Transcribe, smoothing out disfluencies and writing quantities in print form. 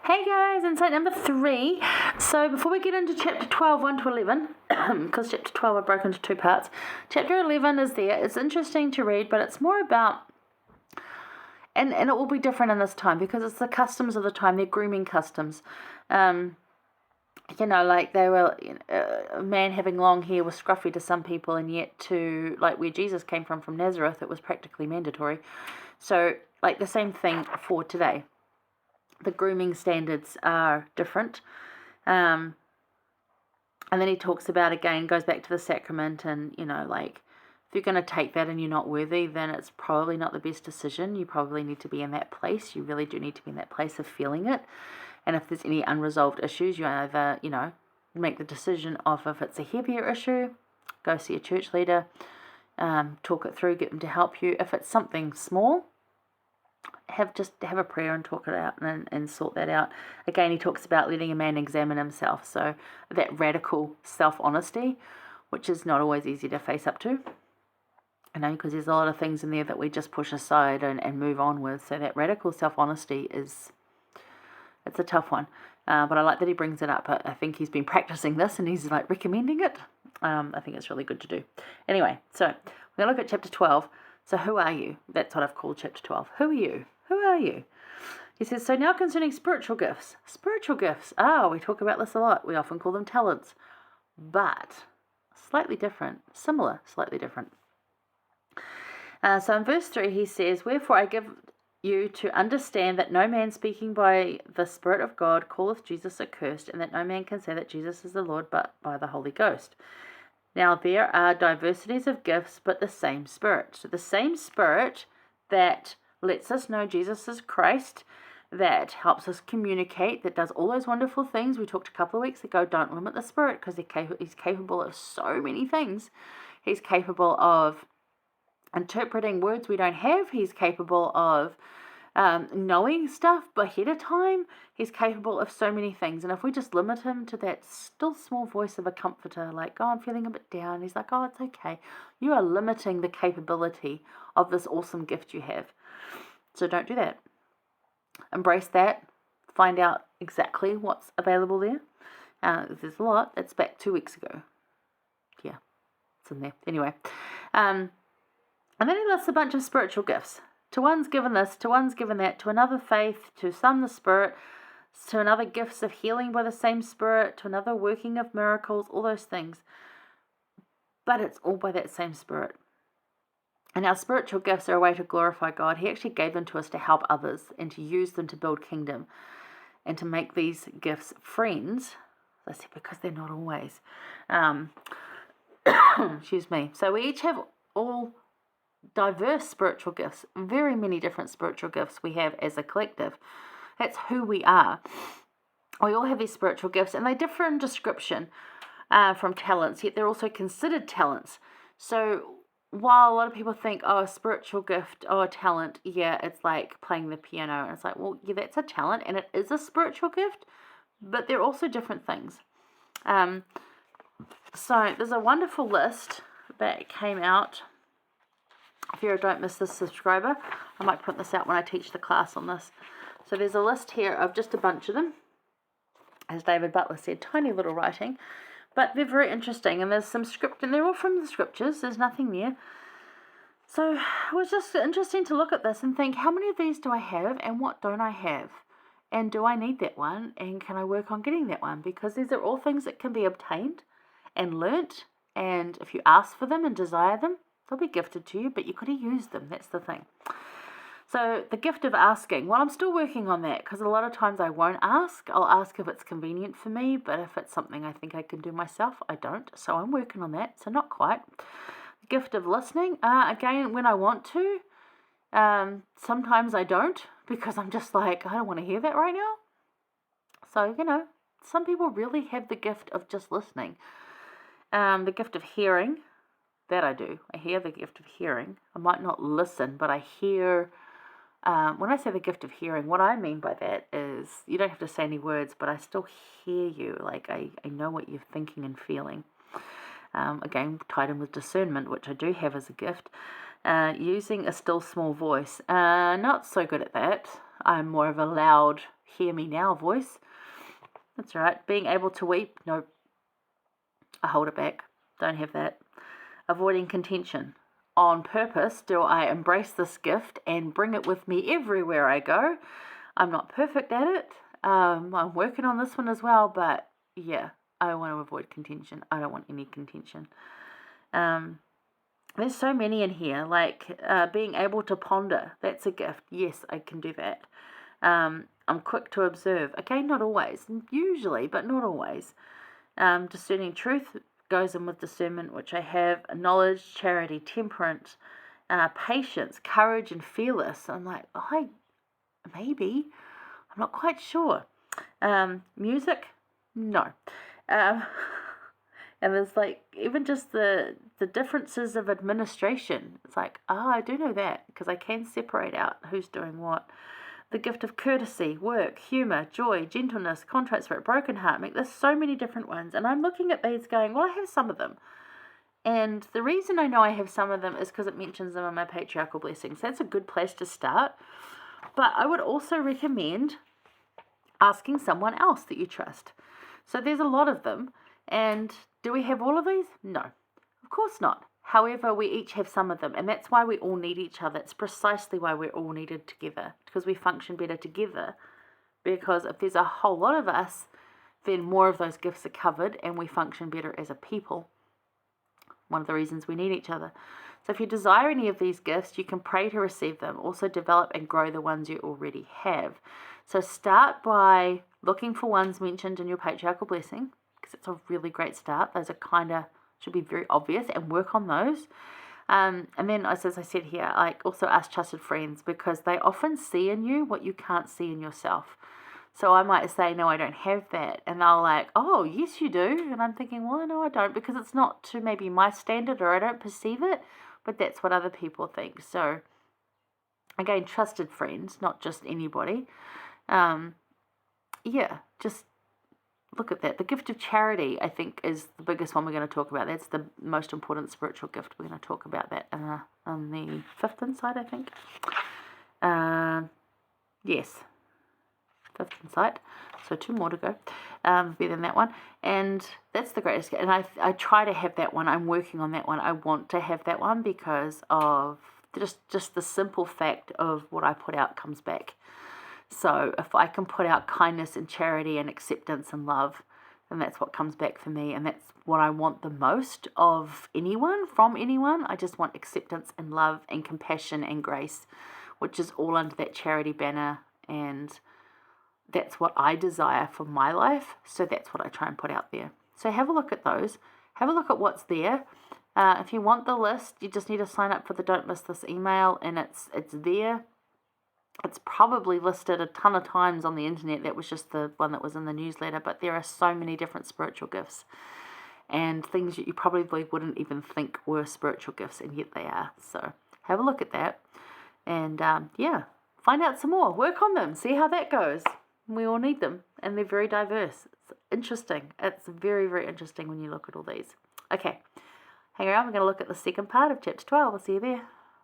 Hey guys, insight number 3. So before we get into chapter 12, 1 to 11, because chapter 12 I broke into 2 parts, chapter 11 is there. It's interesting to read, but it's more about, and it will be different in this time because it's the customs of the time, they're grooming customs. Like they were, a man having long hair was scruffy to some people, and yet to, like where Jesus came from Nazareth, it was practically mandatory. So, like the same thing for today. The grooming standards are different. And then he talks about, again, goes back to the sacrament, and, if you're going to take that and you're not worthy, then it's probably not the best decision. You probably need to be in that place. You really do need to be in that place of feeling it. And if there's any unresolved issues, you either, make the decision of if it's a heavier issue, go see a church leader, talk it through, get them to help you. If it's something small, have a prayer and talk it out and sort that out. Again, he talks about letting a man examine himself. So that radical self-honesty, which is not always easy to face up to. Because there's a lot of things in there that we just push aside and move on with. So that radical self-honesty it's a tough one. But I like that he brings it up. I think he's been practicing this and he's recommending it. I think it's really good to do. Anyway, so we're going to look at chapter 12. So who are you? That's what I've called chapter 12. Who are you? Who are you? He says, so now concerning spiritual gifts. Spiritual gifts. We talk about this a lot. We often call them talents. But slightly different. Similar, slightly different. So in verse 3 he says, wherefore I give you to understand that no man speaking by the Spirit of God calleth Jesus accursed, and that no man can say that Jesus is the Lord but by the Holy Ghost. Now, there are diversities of gifts, but the same Spirit. So the same Spirit that lets us know Jesus is Christ, that helps us communicate, that does all those wonderful things. We talked a couple of weeks ago, don't limit the Spirit, because he's capable of so many things. He's capable of interpreting words we don't have. He's capable of knowing stuff ahead of time. He's capable of so many things, and if we just limit him to that still small voice of a comforter, like, I'm feeling a bit down, he's like, it's okay, you are limiting the capability of this awesome gift you have. So don't do that. Embrace that. Find out exactly what's available there. There's a lot. It's back 2 weeks ago. Yeah, it's in there. Anyway, and then he lists a bunch of spiritual gifts. To one's given this, to one's given that, to another faith, to some the Spirit, to another gifts of healing by the same Spirit, to another working of miracles, all those things. But it's all by that same Spirit. And our spiritual gifts are a way to glorify God. He actually gave them to us to help others and to use them to build kingdom and to make these gifts friends. I said, because they're not always. Excuse me. So we each have all diverse spiritual gifts, very many different spiritual gifts we have as a collective. That's who we are. We all have these spiritual gifts, and they differ in description from talents, yet they're also considered talents. So while a lot of people think, a spiritual gift, a talent, yeah, it's like playing the piano, and it's like, well, yeah, that's a talent, and it is a spiritual gift, but they're also different things. So there's a wonderful list that came out. If you don't miss this subscriber, I might print this out when I teach the class on this. So there's a list here of just a bunch of them. As David Butler said, tiny little writing. But they're very interesting, and there's some script, and they're all from the scriptures. There's nothing there. So it was just interesting to look at this and think, how many of these do I have, and what don't I have? And do I need that one, and can I work on getting that one? Because these are all things that can be obtained and learnt, and if you ask for them and desire them, they'll be gifted to you, but you've got to use them. That's the thing. So the gift of asking. Well, I'm still working on that, because a lot of times I won't ask. I'll ask if it's convenient for me, but if it's something I think I can do myself, I don't. So I'm working on that. So not quite. The gift of listening. Again, when I want to. Sometimes I don't, because I'm just like, I don't want to hear that right now. So, some people really have the gift of just listening. The gift of hearing. That I do. I hear the gift of hearing. I might not listen, but I hear. When I say the gift of hearing, what I mean by that is you don't have to say any words, but I still hear you. Like I know what you're thinking and feeling. Again, tied in with discernment, which I do have as a gift. Using a still small voice. Not so good at that. I'm more of a loud hear me now voice. That's right. Being able to weep, no, I hold it back. Don't have that. Avoiding contention. On purpose, do I embrace this gift and bring it with me everywhere I go? I'm not perfect at it. I'm working on this one as well, but yeah, I want to avoid contention. I don't want any contention. There's so many in here, like being able to ponder. That's a gift. Yes, I can do that. I'm quick to observe. Okay, not always. Usually, but not always. Discerning truth goes in with discernment, which I have. Knowledge, charity, temperance, patience, courage, and fearless. I'm like, maybe. I'm not quite sure. Music? No. And there's like, even just the differences of administration. It's like, I do know that because I can separate out who's doing what. The gift of courtesy, work, humour, joy, gentleness, contrite spirit, broken heart. There's so many different ones. And I'm looking at these going, well, I have some of them. And the reason I know I have some of them is because it mentions them in my Patriarchal Blessings. That's a good place to start. But I would also recommend asking someone else that you trust. So there's a lot of them. And do we have all of these? No, of course not. However, we each have some of them, and that's why we all need each other. It's precisely why we're all needed together, because we function better together. Because if there's a whole lot of us, then more of those gifts are covered, and we function better as a people. One of the reasons we need each other. So if you desire any of these gifts, you can pray to receive them. Also develop and grow the ones you already have. So start by looking for ones mentioned in your Patriarchal Blessing, because it's a really great start. Those are should be very obvious, and work on those. And then, as I said here, like also ask trusted friends, because they often see in you what you can't see in yourself. So I might say, no, I don't have that. And they'll like, oh, yes, you do. And I'm thinking, well, no, I don't, because it's not to maybe my standard, or I don't perceive it, but that's what other people think. So again, trusted friends, not just anybody. Just look at that. The gift of charity, I think, is the biggest one we're going to talk about. That's the most important spiritual gift. We're going to talk about that on the 5th insight, I think. Yes, 5th insight. So 2 more to go. Better than that one. And that's the greatest gift. And I try to have that one. I'm working on that one. I want to have that one because of just the simple fact of what I put out comes back. So if I can put out kindness and charity and acceptance and love, then that's what comes back for me. And that's what I want the most of anyone, from anyone. I just want acceptance and love and compassion and grace, which is all under that charity banner. And that's what I desire for my life. So that's what I try and put out there. So have a look at those. Have a look at what's there. If you want the list, you just need to sign up for the Don't Miss This email, and it's there. It's probably listed a ton of times on the internet. That was just the one that was in the newsletter. But there are so many different spiritual gifts and things that you probably wouldn't even think were spiritual gifts, and yet they are. So have a look at that. And find out some more. Work on them. See how that goes. We all need them. And they're very diverse. It's interesting. It's very, very interesting when you look at all these. Okay. Hang around. We're going to look at the second part of chapter 12. I'll see you there.